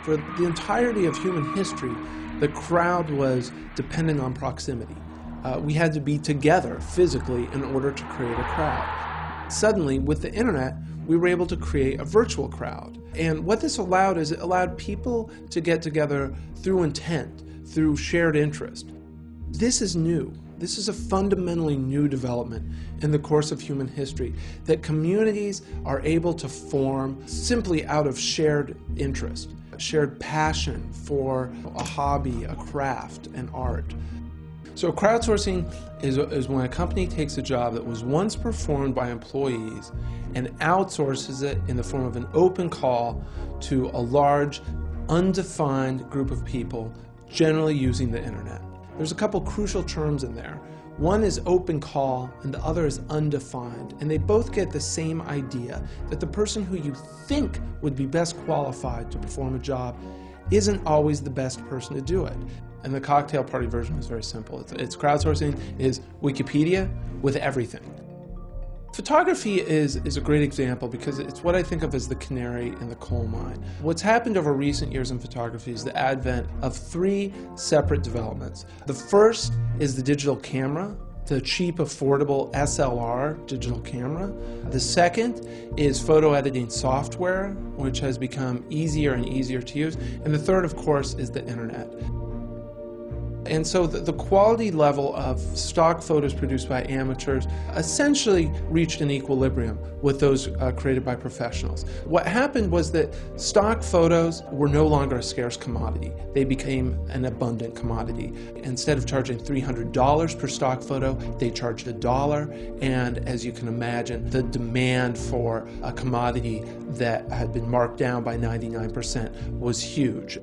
For the entirety of human history, the crowd was dependent on proximity. We had to be together physically in order to create a crowd. Suddenly, with the internet, we were able to create a virtual crowd. And what this allowed is it allowed people to get together through intent, through shared interest. This is new. This is a fundamentally new development in the course of human history, that communities are able to form simply out of shared interest, shared passion for a hobby, a craft, an art. So crowdsourcing is when a company takes a job that was once performed by employees and outsources it in the form of an open call to a large, undefined group of people, generally using the internet. There's a couple crucial terms in there. One is open call and the other is undefined, and they both get the same idea, that the person who you think would be best qualified to perform a job isn't always the best person to do it. And the cocktail party version is very simple. It's crowdsourcing is Wikipedia with everything. Photography is a great example because it's what I think of as the canary in the coal mine. What's happened over recent years in photography is the advent of three separate developments. The first is the digital camera, the cheap, affordable SLR digital camera. The second is photo editing software, which has become easier and easier to use. And the third, of course, is the internet. And so the quality level of stock photos produced by amateurs essentially reached an equilibrium with those created by professionals. What happened was that stock photos were no longer a scarce commodity. They became an abundant commodity. Instead of charging $300 per stock photo, they charged $1. And as you can imagine, the demand for a commodity that had been marked down by 99% was huge.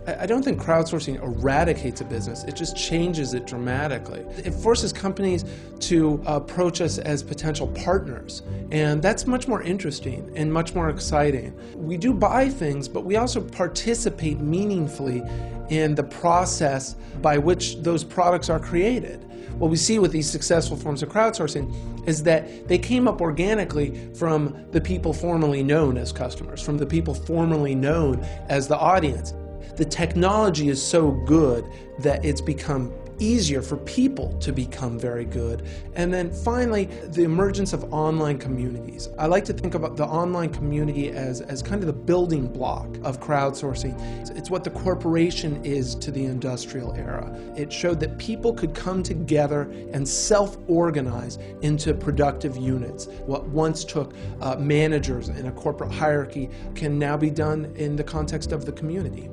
I don't think crowdsourcing eradicates a business, it just changes it dramatically. It forces companies to approach us as potential partners, and that's much more interesting and much more exciting. We do buy things, but we also participate meaningfully in the process by which those products are created. What we see with these successful forms of crowdsourcing is that they came up organically from the people formerly known as customers, from the people formerly known as the audience. The technology is so good that it's become easier for people to become very good. And then finally, the emergence of online communities. I like to think about the online community as kind of the building block of crowdsourcing. It's what the corporation is to the industrial era. It showed that people could come together and self-organize into productive units. What once took managers in a corporate hierarchy can now be done in the context of the community.